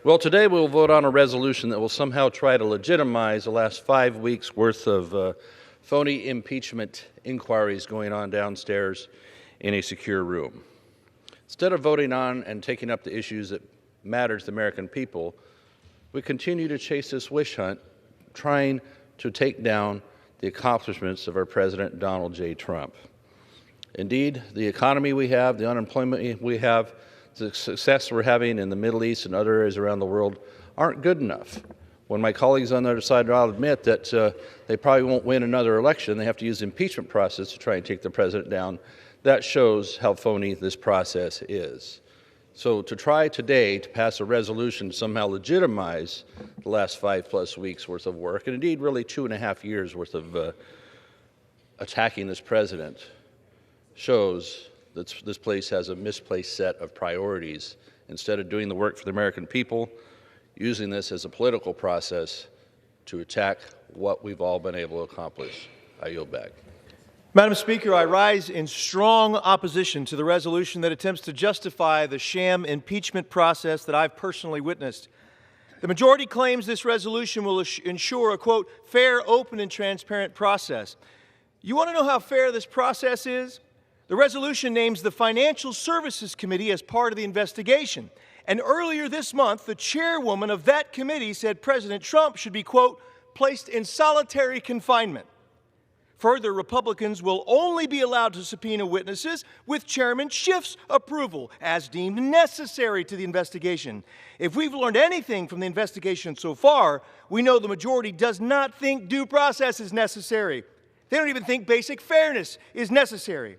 Well, today we'll vote on a resolution that will somehow try to legitimize the last 5 weeks' worth of phony impeachment inquiries going on downstairs in a secure room. Instead of voting on and taking up the issues that matter to the American people, we continue to chase this witch hunt, trying to take down the accomplishments of our President Donald J. Trump. Indeed, the economy we have, the unemployment we have, the success we're having in the Middle East and other areas around the world aren't good enough. When my colleagues on the other side will admit that they probably won't win another election, they have to use the impeachment process to try and take the president down, that shows how phony this process is. So to try today to pass a resolution to somehow legitimize the last 5+ weeks worth of work, and indeed really 2.5 years worth of attacking this president, shows that this place has a misplaced set of priorities. Instead of doing the work for the American people, using this as a political process to attack what we've all been able to accomplish. I yield back. Madam Speaker, I rise in strong opposition to the resolution that attempts to justify the sham impeachment process that I've personally witnessed. The majority claims this resolution will ensure a, quote, fair, open, and transparent process. You want to know how fair this process is? The resolution names the Financial Services Committee as part of the investigation. And earlier this month, the chairwoman of that committee said President Trump should be, quote, placed in solitary confinement. Further, Republicans will only be allowed to subpoena witnesses with Chairman Schiff's approval, as deemed necessary to the investigation. If we've learned anything from the investigation so far, we know the majority does not think due process is necessary. They don't even think basic fairness is necessary.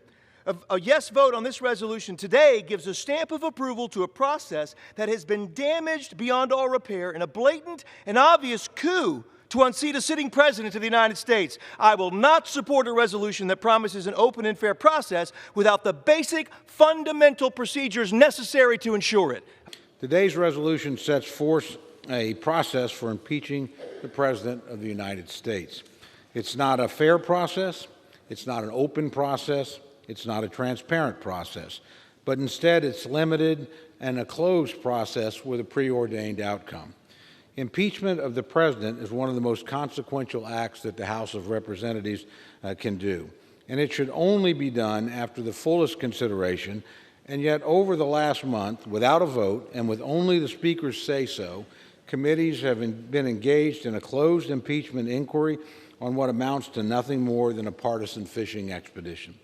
A yes vote on this resolution today gives a stamp of approval to a process that has been damaged beyond all repair in a blatant and obvious coup to unseat a sitting president of the United States. I will not support a resolution that promises an open and fair process without the basic fundamental procedures necessary to ensure it. Today's resolution sets forth a process for impeaching the President of the United States. It's not a fair process. It's not an open process. It's not a transparent process, but instead it's limited and a closed process with a preordained outcome. Impeachment of the president is one of the most consequential acts that the House of Representatives can do, and it should only be done after the fullest consideration. And yet, over the last month, without a vote and with only the Speaker's say-so, committees have been engaged in a closed impeachment inquiry on what amounts to nothing more than a partisan fishing expedition.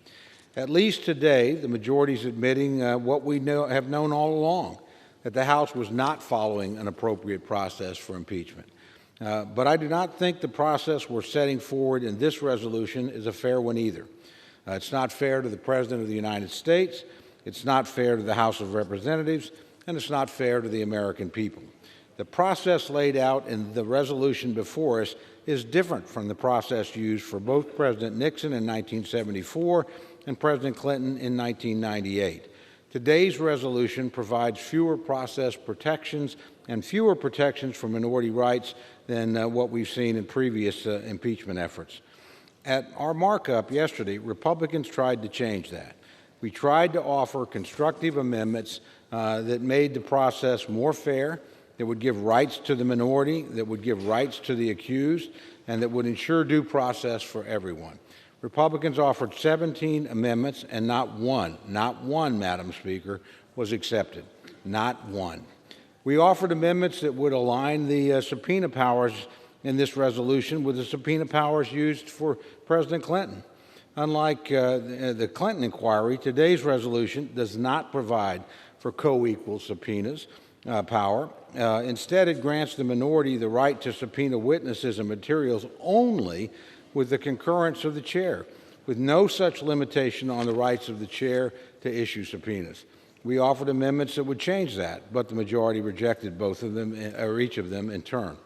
At least today, the majority is admitting what we have known all along, that the House was not following an appropriate process for impeachment. But I do not think the process we're setting forward in this resolution is a fair one either. It's not fair to the President of the United States, it's not fair to the House of Representatives, and it's not fair to the American people. The process laid out in the resolution before us is different from the process used for both President Nixon in 1974 and President Clinton in 1998. Today's resolution provides fewer process protections and fewer protections for minority rights than what we've seen in previous impeachment efforts. At our markup yesterday, Republicans tried to change that. We tried to offer constructive amendments that made the process more fair, that would give rights to the minority, that would give rights to the accused, and that would ensure due process for everyone. Republicans offered 17 amendments, and not one, Madam Speaker, was accepted. Not one. We offered amendments that would align the subpoena powers in this resolution with the subpoena powers used for President Clinton. Unlike the Clinton inquiry, today's resolution does not provide for co-equal subpoenas power. Instead, it grants the minority the right to subpoena witnesses and materials only with the concurrence of the chair, with no such limitation on the rights of the chair to issue subpoenas. We offered amendments that would change that, but the majority rejected both of them, or each of them in turn.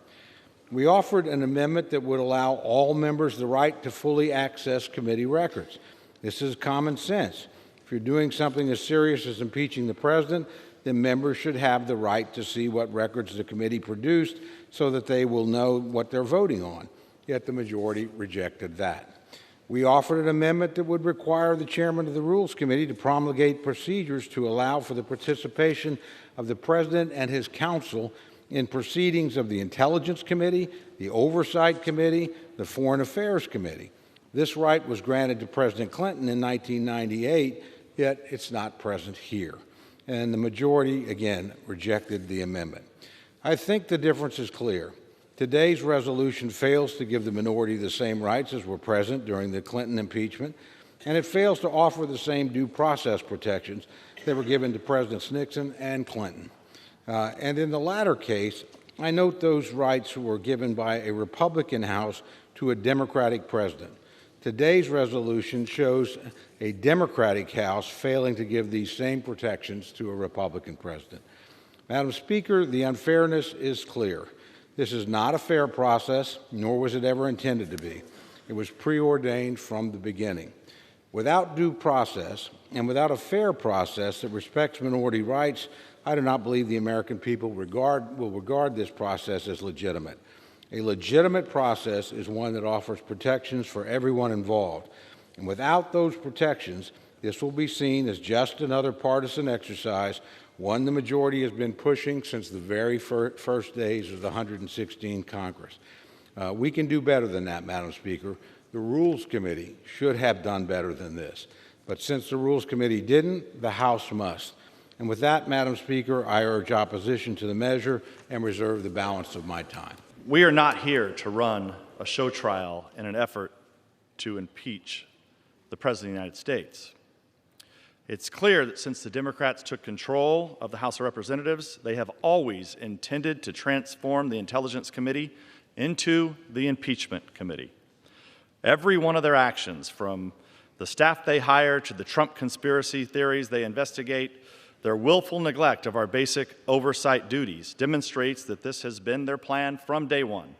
We offered an amendment that would allow all members the right to fully access committee records. This is common sense. If you're doing something as serious as impeaching the president, then members should have the right to see what records the committee produced so that they will know what they're voting on. Yet the majority rejected that. We offered an amendment that would require the chairman of the Rules Committee to promulgate procedures to allow for the participation of the President and his counsel in proceedings of the Intelligence Committee, the Oversight Committee, the Foreign Affairs Committee. This right was granted to President Clinton in 1998, yet it's not present here. And the majority, again, rejected the amendment. I think the difference is clear. Today's resolution fails to give the minority the same rights as were present during the Clinton impeachment, and it fails to offer the same due process protections that were given to Presidents Nixon and Clinton. And in the latter case, I note those rights were given by a Republican House to a Democratic president. Today's resolution shows a Democratic House failing to give these same protections to a Republican president. Madam Speaker, the unfairness is clear. This is not a fair process, nor was it ever intended to be. It was preordained from the beginning. Without due process and without a fair process that respects minority rights, I do not believe the American people will regard this process as legitimate. A legitimate process is one that offers protections for everyone involved. And without those protections, this will be seen as just another partisan exercise, one the majority has been pushing since the very first days of the 116th Congress. We can do better than that, Madam Speaker. The Rules Committee should have done better than this. But since the Rules Committee didn't, the House must. And with that, Madam Speaker, I urge opposition to the measure and reserve the balance of my time. We are not here to run a show trial in an effort to impeach the President of the United States. It's clear that since the Democrats took control of the House of Representatives, they have always intended to transform the Intelligence Committee into the Impeachment Committee. Every one of their actions, from the staff they hire to the Trump conspiracy theories they investigate, their willful neglect of our basic oversight duties demonstrates that this has been their plan from day one.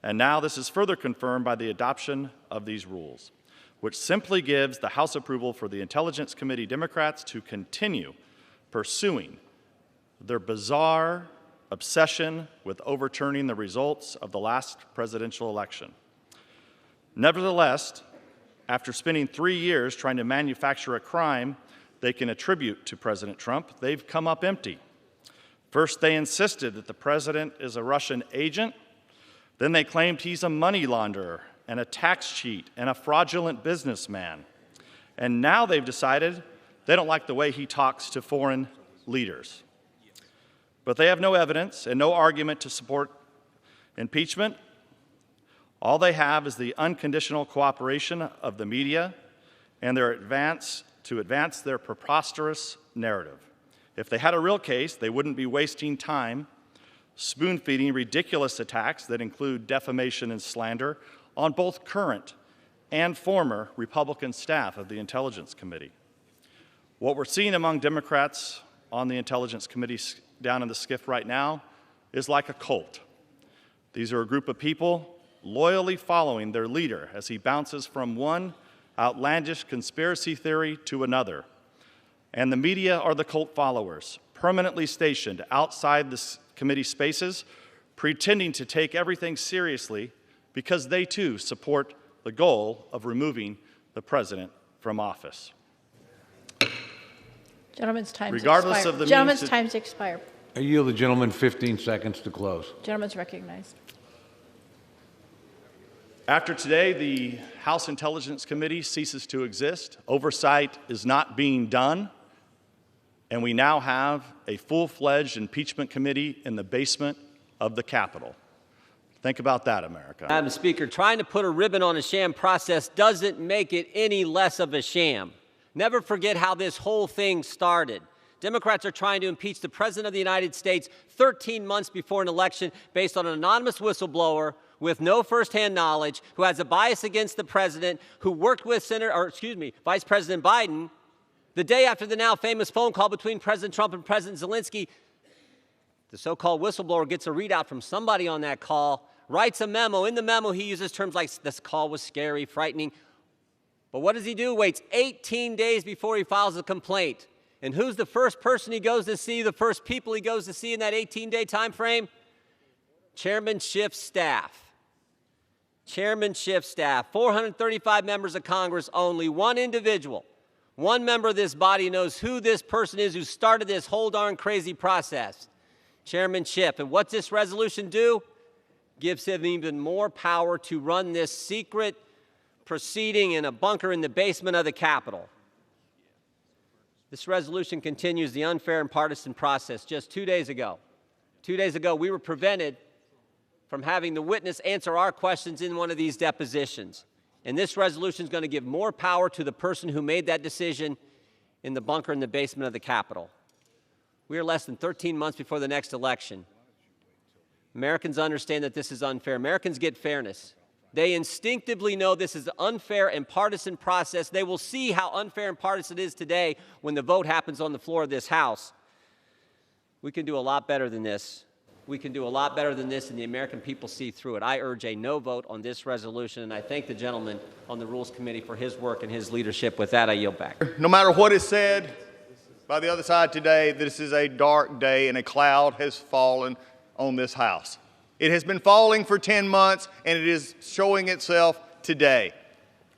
And now this is further confirmed by the adoption of these rules, which simply gives the House approval for the Intelligence Committee Democrats to continue pursuing their bizarre obsession with overturning the results of the last presidential election. Nevertheless, after spending 3 years trying to manufacture a crime they can attribute to President Trump, they've come up empty. First, they insisted that the president is a Russian agent. Then they claimed he's a money launderer and a tax cheat and a fraudulent businessman. And now they've decided they don't like the way he talks to foreign leaders. But they have no evidence and no argument to support impeachment. All they have is the unconditional cooperation of the media and their advance their preposterous narrative. If they had a real case, they wouldn't be wasting time spoon-feeding ridiculous attacks that include defamation and slander on both current and former Republican staff of the Intelligence Committee. What we're seeing among Democrats on the Intelligence Committee down in the SCIF right now is like a cult. These are a group of people loyally following their leader as he bounces from one outlandish conspiracy theory to another. And the media are the cult followers, permanently stationed outside the committee spaces, pretending to take everything seriously because they too support the goal of removing the president from office. Gentleman's time's Regardless expired. of the Gentleman's means time's expired. I yield the gentleman 15 seconds to close. Gentleman's recognized. After today, the House Intelligence Committee ceases to exist. Oversight is not being done. And we now have a full-fledged impeachment committee in the basement of the Capitol. Think about that, America. Madam Speaker, trying to put a ribbon on a sham process doesn't make it any less of a sham. Never forget how this whole thing started. Democrats are trying to impeach the President of the United States 13 months before an election based on an anonymous whistleblower with no firsthand knowledge, who has a bias against the president, who worked with Vice President Biden. The day after the now famous phone call between President Trump and President Zelensky, the so-called whistleblower gets a readout from somebody on that call, writes a memo. In the memo, he uses terms like, this call was scary, frightening. But what does he do? Waits 18 days before he files a complaint. And who's the first person he goes to see, the first people he goes to see in that 18-day time frame? Chairman Schiff's staff. Chairman Schiff staff, 435 members of Congress, only one individual, one member of this body knows who this person is who started this whole darn crazy process. Chairman Schiff. And what's this resolution do? Gives him even more power to run this secret proceeding in a bunker in the basement of the Capitol. This resolution continues the unfair and partisan process. Just 2 days ago, we were prevented from having the witness answer our questions in one of these depositions. And this resolution is going to give more power to the person who made that decision in the bunker in the basement of the Capitol. We are less than 13 months before the next election. Americans understand that this is unfair. Americans get fairness. They instinctively know this is an unfair and partisan process. They will see how unfair and partisan it is today when the vote happens on the floor of this House. We can do a lot better than this. We can do a lot better than this, and the American people see through it. I urge a no vote on this resolution, and I thank the gentleman on the Rules Committee for his work and his leadership. With that, I yield back. No matter what is said by the other side today, this is a dark day, and a cloud has fallen on this House. It has been falling for 10 months, and it is showing itself today.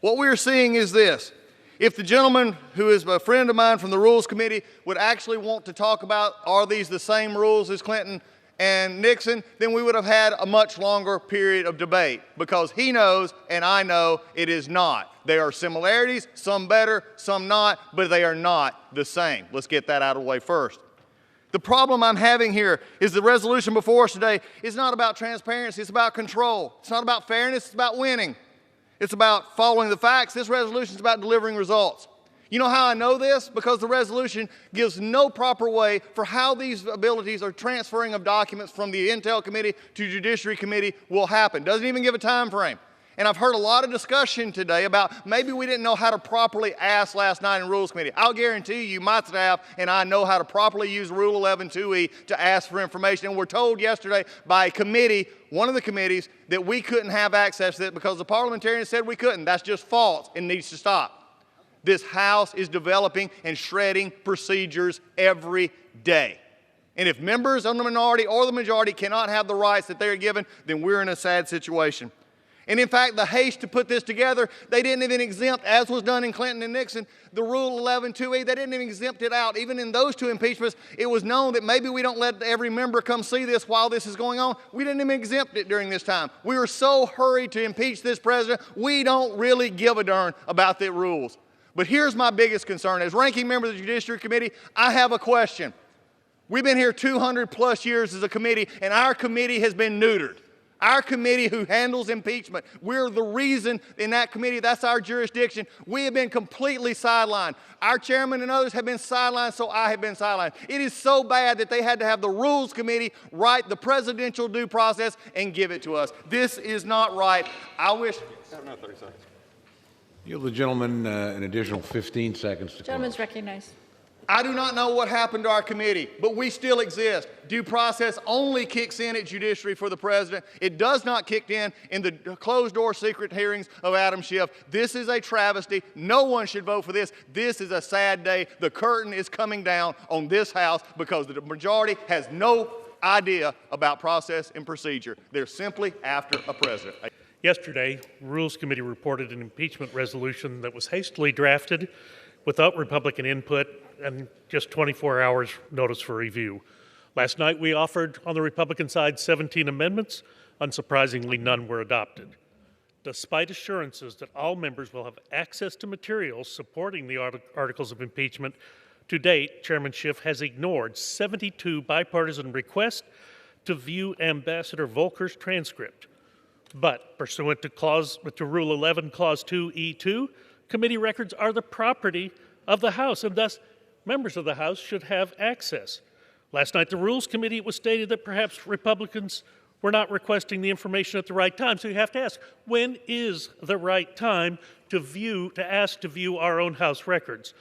What we're seeing is this. If the gentleman who is a friend of mine from the Rules Committee would actually want to talk about, are these the same rules as Clinton and Nixon, then we would have had a much longer period of debate, because he knows and I know it is not. There are similarities, some better, some not, but they are not the same. Let's get that out of the way first. The problem I'm having here is the resolution before us today is not about transparency, it's about control. It's not about fairness, it's about winning. It's about following the facts. This resolution is about delivering results. You know how I know this? Because the resolution gives no proper way for how these abilities or transferring of documents from the Intel Committee to Judiciary Committee will happen. Doesn't even give a time frame. And I've heard a lot of discussion today about maybe we didn't know how to properly ask last night in Rules Committee. I'll guarantee you my staff and I know how to properly use Rule 11-2E to ask for information. And we're told yesterday by a committee, one of the committees, that we couldn't have access to it because the parliamentarians said we couldn't. That's just false and needs to stop. This House is developing and shredding procedures every day. And if members of the minority or the majority cannot have the rights that they are given, then we're in a sad situation. And in fact, the haste to put this together, they didn't even exempt, as was done in Clinton and Nixon, the Rule 11-2E, they didn't even exempt it out. Even in those two impeachments, it was known that maybe we don't let every member come see this while this is going on. We didn't even exempt it during this time. We were so hurried to impeach this president, we don't really give a darn about the rules. But here's my biggest concern. As ranking member of the Judiciary Committee, I have a question. We've been here 200 plus years as a committee, and our committee has been neutered. Our committee who handles impeachment, we're the reason in that committee, that's our jurisdiction. We have been completely sidelined. Our chairman and others have been sidelined, so I have been sidelined. It is so bad that they had to have the Rules Committee write the presidential due process and give it to us. This is not right. I wish... I have another 30 seconds. Yield the gentleman an additional 15 seconds to Gentleman's close. recognized. I do not know what happened to our committee, but we still exist. Due process only kicks in at judiciary for the president. It does not kick in the closed-door secret hearings of Adam Schiff. This is a travesty. No one should vote for this. This is a sad day. The curtain is coming down on this House because the majority has no idea about process and procedure. They're simply after a president. Yesterday, Rules Committee reported an impeachment resolution that was hastily drafted without Republican input and just 24 hours notice for review. Last night, we offered on the Republican side 17 amendments. Unsurprisingly, none were adopted. Despite assurances that all members will have access to materials supporting the articles of impeachment, to date, Chairman Schiff has ignored 72 bipartisan requests to view Ambassador Volker's transcript. But pursuant to Rule 11, Clause 2E2, committee records are the property of the House, and thus members of the House should have access. Last night, the Rules Committee, it was stated that perhaps Republicans were not requesting the information at the right time. So you have to ask, when is the right time to ask to view our own House records?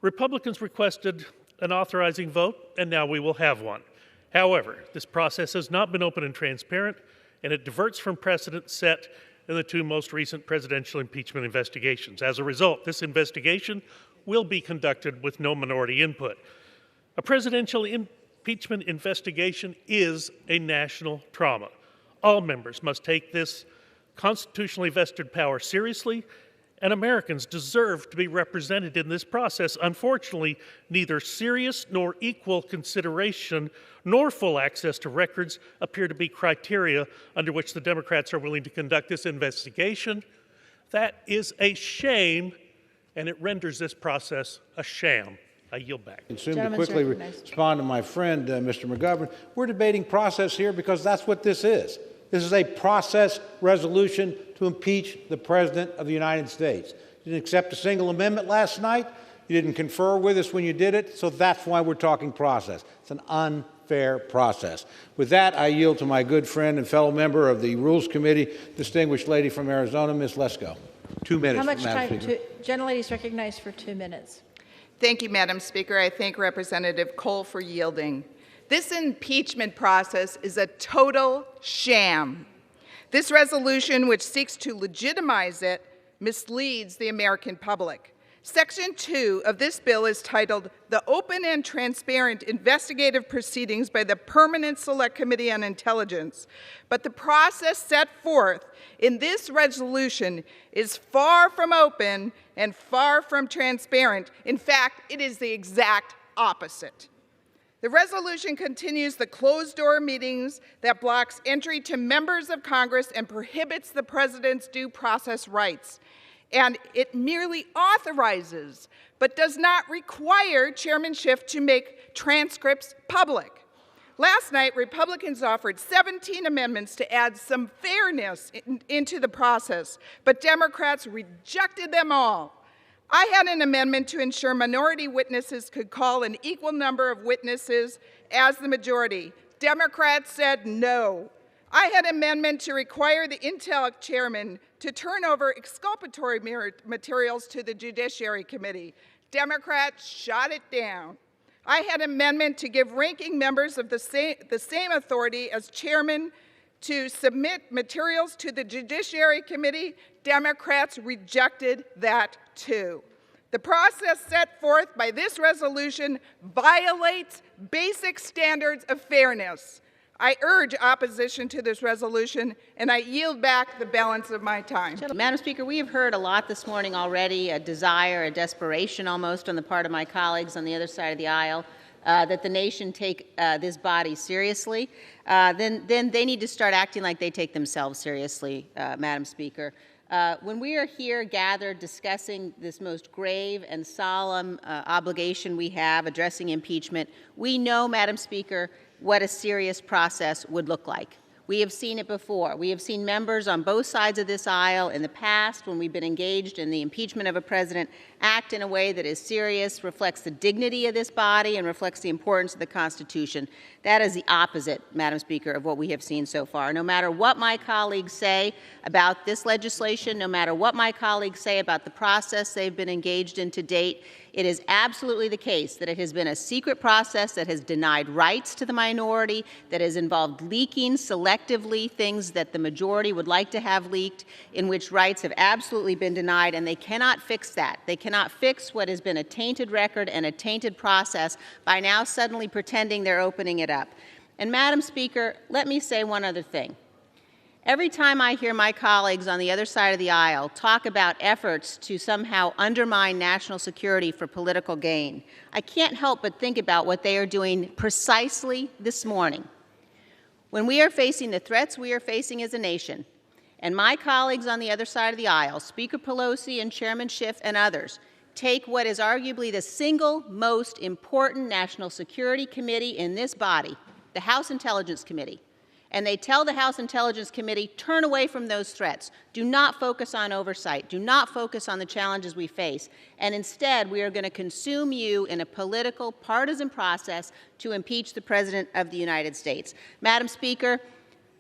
Republicans requested an authorizing vote, and now we will have one. However, this process has not been open and transparent, and it diverts from precedent set in the two most recent presidential impeachment investigations. As a result, this investigation will be conducted with no minority input. A presidential impeachment investigation is a national trauma. All members must take this constitutionally vested power seriously, and Americans deserve to be represented in this process. Unfortunately, neither serious nor equal consideration nor full access to records appear to be criteria under which the Democrats are willing to conduct this investigation. That is a shame, and it renders this process a sham. I yield back. To quickly respond to my friend, Mr. McGovern, we're debating process here because that's what this is. This is a process resolution to impeach the President of the United States. You didn't accept a single amendment last night. You didn't confer with us when you did it, so that's why we're talking process. It's an unfair process. With that, I yield to my good friend and fellow member of the Rules Committee, distinguished lady from Arizona, Ms. Lesko. 2 minutes. How much Madam time? Gentlelady is recognized for 2 minutes. Thank you, Madam Speaker. I thank Representative Cole for yielding. This impeachment process is a total sham. This resolution, which seeks to legitimize it, misleads the American public. Section 2 of this bill is titled, "The Open and Transparent Investigative Proceedings by the Permanent Select Committee on Intelligence." But the process set forth in this resolution is far from open and far from transparent. In fact, it is the exact opposite. The resolution continues the closed-door meetings that blocks entry to members of Congress and prohibits the president's due process rights. And it merely authorizes, but does not require Chairman Schiff to make transcripts public. Last night, Republicans offered 17 amendments to add some fairness into the process, but Democrats rejected them all. I had an amendment to ensure minority witnesses could call an equal number of witnesses as the majority. Democrats said no. I had an amendment to require the Intel chairman to turn over exculpatory materials to the Judiciary Committee. Democrats shot it down. I had an amendment to give ranking members of the same authority as chairman to submit materials to the Judiciary Committee. Democrats rejected that too. The process set forth by this resolution violates basic standards of fairness. I urge opposition to this resolution, and I yield back the balance of my time. Madam Speaker, we have heard a lot this morning already, a desire, a desperation almost on the part of my colleagues on the other side of the aisle that the nation take this body seriously. Then they need to start acting like they take themselves seriously, Madam Speaker. When we are here gathered discussing this most grave and solemn obligation we have, addressing impeachment, we know, Madam Speaker, what a serious process would look like. We have seen it before. We have seen members on both sides of this aisle in the past, when we've been engaged in the impeachment of a president, act in a way that is serious, reflects the dignity of this body, and reflects the importance of the Constitution. That is the opposite, Madam Speaker, of what we have seen so far. No matter what my colleagues say about this legislation, no matter what my colleagues say about the process they've been engaged in to date, it is absolutely the case that it has been a secret process that has denied rights to the minority, that has involved leaking selectively things that the majority would like to have leaked, in which rights have absolutely been denied, and they cannot fix that. They cannot fix what has been a tainted record and a tainted process by now suddenly pretending they're opening it up. And Madam Speaker, let me say one other thing. Every time I hear my colleagues on the other side of the aisle talk about efforts to somehow undermine national security for political gain, I can't help but think about what they are doing precisely this morning. When we are facing the threats we are facing as a nation, and my colleagues on the other side of the aisle, Speaker Pelosi and Chairman Schiff and others, take what is arguably the single most important national security committee in this body, the House Intelligence Committee, and they tell the House Intelligence Committee, turn away from those threats. Do not focus on oversight. Do not focus on the challenges we face. And instead, we are going to consume you in a political, partisan process to impeach the President of the United States. Madam Speaker,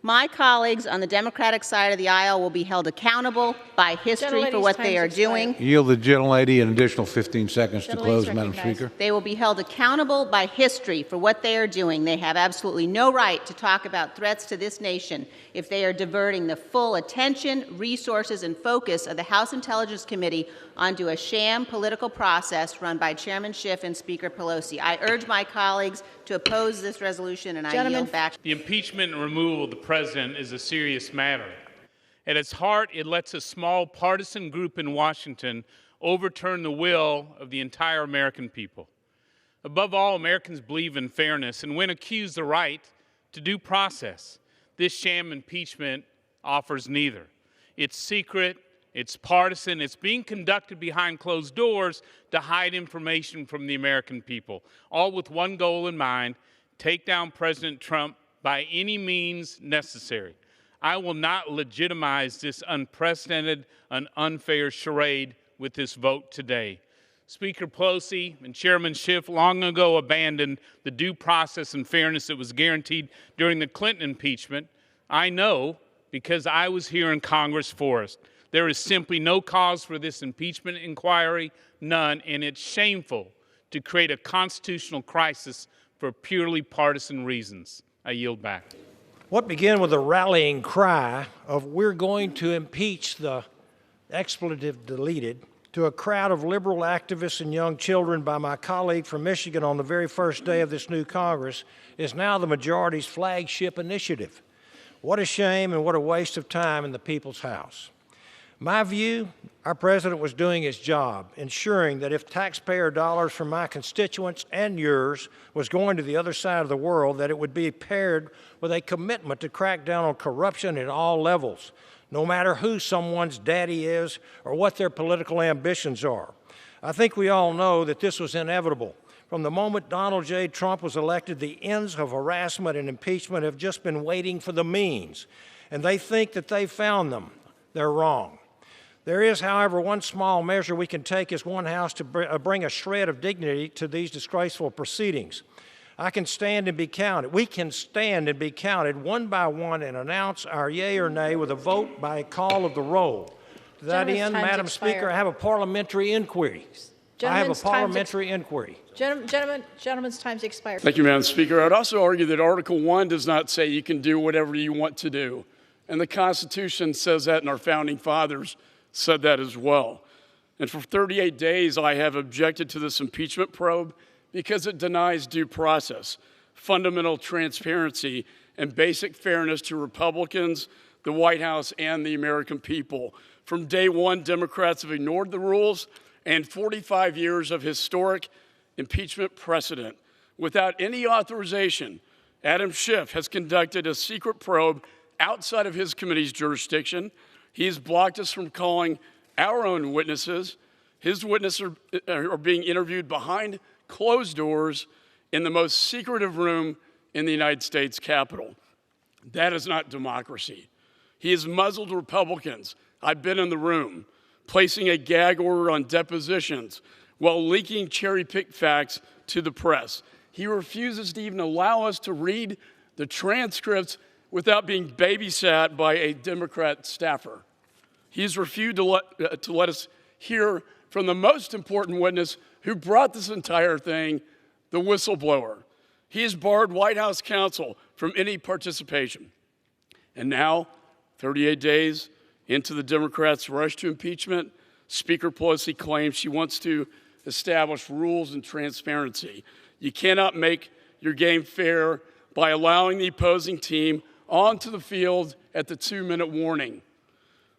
my colleagues on the Democratic side of the aisle will be held accountable by history for what they are doing. Yield the gentlelady an additional 15 seconds to close, Madam Speaker. They will be held accountable by history for what they are doing. They have absolutely no right to talk about threats to this nation if they are diverting the full attention, resources, and focus of the House Intelligence Committee onto a sham political process run by Chairman Schiff and Speaker Pelosi. I urge my colleagues to oppose this resolution, and I yield back. The impeachment and removal of the President is a serious matter. At its heart, it lets a small partisan group in Washington overturn the will of the entire American people. Above all, Americans believe in fairness, and when accused the right to due process, this sham impeachment offers neither. It's secret, it's partisan, it's being conducted behind closed doors to hide information from the American people, all with one goal in mind: take down President Trump by any means necessary. I will not legitimize this unprecedented and unfair charade with this vote today. Speaker Pelosi and Chairman Schiff long ago abandoned the due process and fairness that was guaranteed during the Clinton impeachment. I know because I was here in Congress for it. There is simply no cause for this impeachment inquiry, none, and it's shameful to create a constitutional crisis for purely partisan reasons. I yield back. What began with a rallying cry of "we're going to impeach," the expletive deleted, to a crowd of liberal activists and young children by my colleague from Michigan on the very first day of this new Congress, is now the majority's flagship initiative. What a shame and what a waste of time in the people's house. My view, our president was doing his job, ensuring that if taxpayer dollars from my constituents and yours was going to the other side of the world, that it would be paired with a commitment to crack down on corruption at all levels, no matter who someone's daddy is or what their political ambitions are. I think we all know that this was inevitable. From the moment Donald J. Trump was elected, the ends of harassment and impeachment have just been waiting for the means, and they think that they found them. They're wrong. There is, however, one small measure we can take as one house to bring a shred of dignity to these disgraceful proceedings. I can stand and be counted. We can stand and be counted one by one and announce our yea or nay with a vote by a call of the roll. To that end, Madam Speaker, I have a parliamentary inquiry. Gentlemen's time's expired. Thank you, Madam Speaker. I would also argue that Article 1 does not say you can do whatever you want to do. And the Constitution says that, and our founding fathers said that as well. And for 38 days, I have objected to this impeachment probe because it denies due process, fundamental transparency, and basic fairness to Republicans, the White House, and the American people. From day one, Democrats have ignored the rules and 45 years of historic impeachment precedent. Without any authorization, Adam Schiff has conducted a secret probe outside of his committee's jurisdiction. He has blocked us from calling our own witnesses. His witnesses are being interviewed behind closed doors in the most secretive room in the United States Capitol. That is not democracy. He has muzzled Republicans. I've been in the room, placing a gag order on depositions while leaking cherry-picked facts to the press. He refuses to even allow us to read the transcripts without being babysat by a Democrat staffer. He's refused to let us hear from the most important witness who brought this entire thing, the whistleblower. He has barred White House counsel from any participation. And now, 38 days into the Democrats' rush to impeachment, Speaker Pelosi claims she wants to establish rules and transparency. You cannot make your game fair by allowing the opposing team onto the field at the 2-minute warning.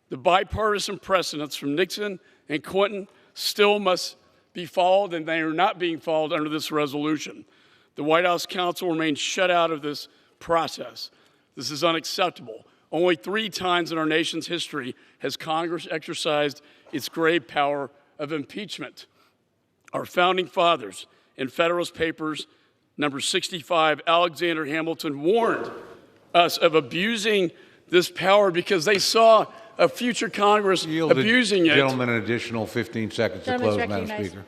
The bipartisan precedents from Nixon and Clinton still must be followed, and they are not being followed under this resolution. The White House counsel remains shut out of this process. This is unacceptable. Only 3 times in our nation's history has Congress exercised its grave power of impeachment. Our founding fathers in Federalist Papers number 65, Alexander Hamilton, warned us of abusing this power because they saw a future Congress abusing it. Gentlemen, an additional 15 seconds to close, Madam Speaker.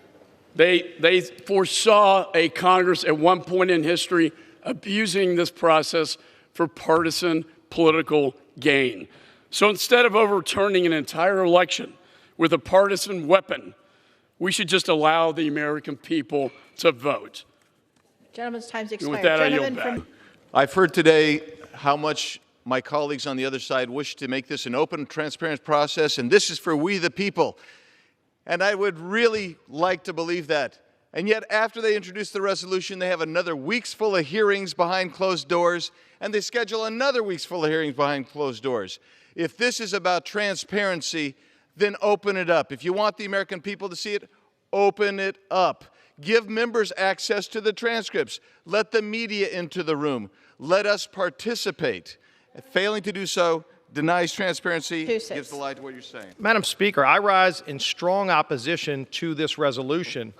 They foresaw a Congress at one point in history abusing this process for partisan political gain. So instead of overturning an entire election with a partisan weapon, we should just allow the American people to vote. Gentleman's time's expired. With that, I yield back. I've heard today how much my colleagues on the other side wish to make this an open, transparent process, and this is for we the people. And I would really like to believe that. And yet, after they introduce the resolution, they have another week's full of hearings behind closed doors, and they schedule another week's full of hearings behind closed doors. If this is about transparency, then open it up. If you want the American people to see it, open it up. Give members access to the transcripts. Let the media into the room. Let us participate. Failing to do so denies transparency, gives the lie to what you're saying. Madam Speaker, I rise in strong opposition to this resolution.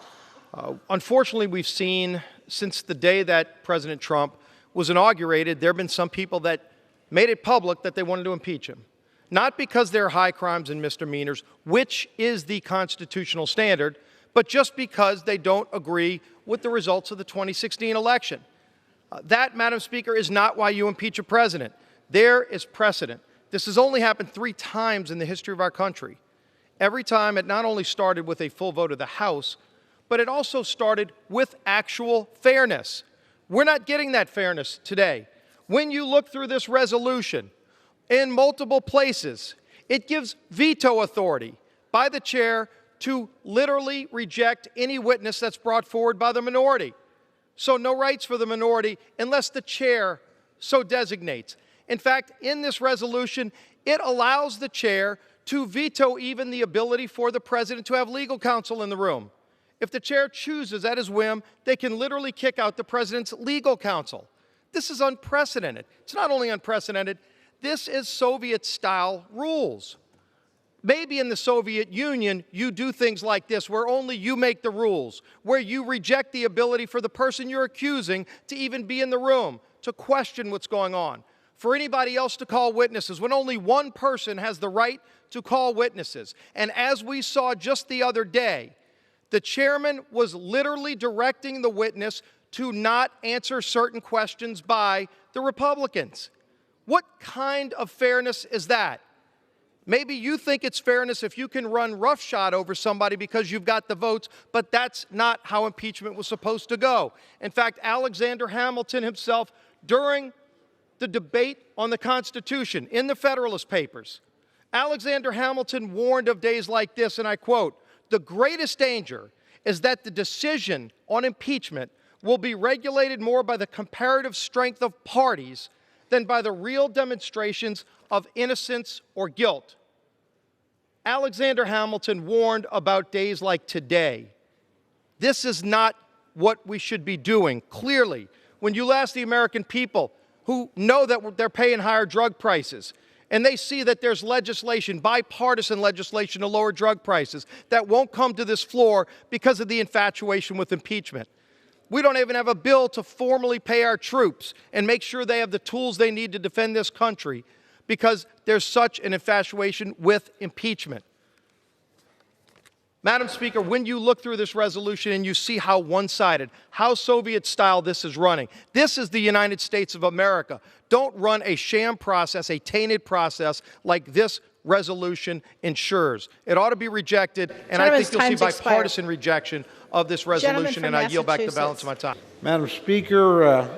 Unfortunately, we've seen since the day that President Trump was inaugurated, there have been some people that made it public that they wanted to impeach him. Not because there are high crimes and misdemeanors, which is the constitutional standard, but just because they don't agree with the results of the 2016 election. That, Madam Speaker, is not why you impeach a president. There is precedent. This has only happened 3 times in the history of our country. Every time it not only started with a full vote of the House, but it also started with actual fairness. We're not getting that fairness today. When you look through this resolution, in multiple places, it gives veto authority by the chair to literally reject any witness that's brought forward by the minority. So no rights for the minority unless the chair so designates. In fact, in this resolution, it allows the chair to veto even the ability for the president to have legal counsel in the room. If the chair chooses at his whim, they can literally kick out the president's legal counsel. This is unprecedented. It's not only unprecedented, this is Soviet-style rules. Maybe in the Soviet Union, you do things like this, where only you make the rules, where you reject the ability for the person you're accusing to even be in the room, to question what's going on, for anybody else to call witnesses, when only one person has the right to call witnesses. And as we saw just the other day, the chairman was literally directing the witness to not answer certain questions by the Republicans. What kind of fairness is that? Maybe you think it's fairness if you can run roughshod over somebody because you've got the votes, but that's not how impeachment was supposed to go. In fact, Alexander Hamilton himself, during the debate on the Constitution in the Federalist Papers, Alexander Hamilton warned of days like this, and I quote, "The greatest danger is that the decision on impeachment will be regulated more by the comparative strength of parties than by the real demonstrations of innocence or guilt." Alexander Hamilton warned about days like today. This is not what we should be doing. Clearly, when you ask the American people who know that they're paying higher drug prices, and they see that there's legislation, bipartisan legislation to lower drug prices, that won't come to this floor because of the infatuation with impeachment. We don't even have a bill to formally pay our troops and make sure they have the tools they need to defend this country because there's such an infatuation with impeachment. Madam Speaker, when you look through this resolution and you see how one-sided, how Soviet-style this is running, this is the United States of America. Don't run a sham process, a tainted process like this resolution ensures. It ought to be rejected, and I think you'll see bipartisan rejection of this resolution, and I yield back the balance of my time. Madam Speaker,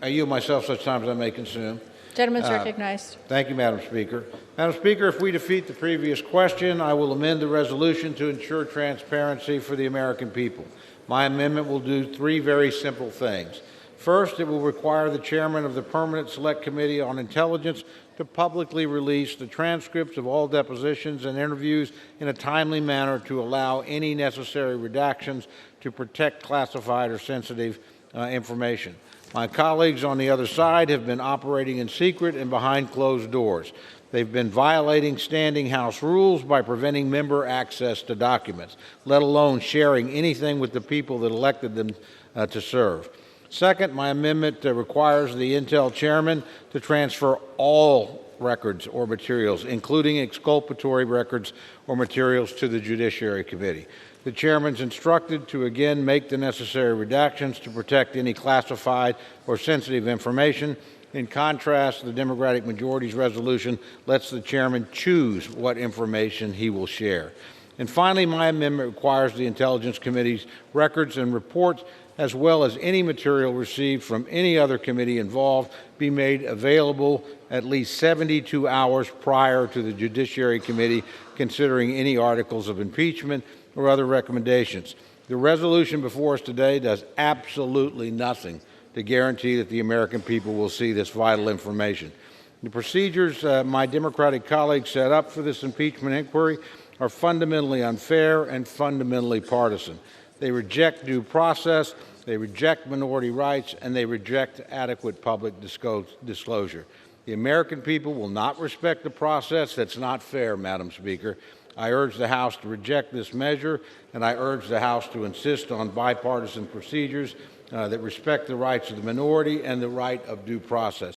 I yield myself such time as I may consume. Gentleman's recognized. Thank you, Madam Speaker. Madam Speaker, if we defeat the previous question, I will amend the resolution to ensure transparency for the American people. My amendment will do 3 very simple things. First, it will require the chairman of the Permanent Select Committee on Intelligence to publicly release the transcripts of all depositions and interviews in a timely manner to allow any necessary redactions to protect classified or sensitive information. My colleagues on the other side have been operating in secret and behind closed doors. They've been violating standing House rules by preventing member access to documents, let alone sharing anything with the people that elected them to serve. Second, my amendment requires the Intel chairman to transfer all records or materials, including exculpatory records or materials, to the Judiciary Committee. The chairman is instructed to again make the necessary redactions to protect any classified or sensitive information. In contrast, the Democratic majority's resolution lets the chairman choose what information he will share. And finally, my amendment requires the Intelligence Committee's records and reports, as well as any material received from any other committee involved, be made available at least 72 hours prior to the Judiciary Committee considering any articles of impeachment or other recommendations. The resolution before us today does absolutely nothing to guarantee that the American people will see this vital information. The procedures my Democratic colleagues set up for this impeachment inquiry are fundamentally unfair and fundamentally partisan. They reject due process, they reject minority rights, and they reject adequate public disclosure. The American people will not respect the process. That's not fair, Madam Speaker. I urge the House to reject this measure, and I urge the House to insist on bipartisan procedures that respect the rights of the minority and the right of due process.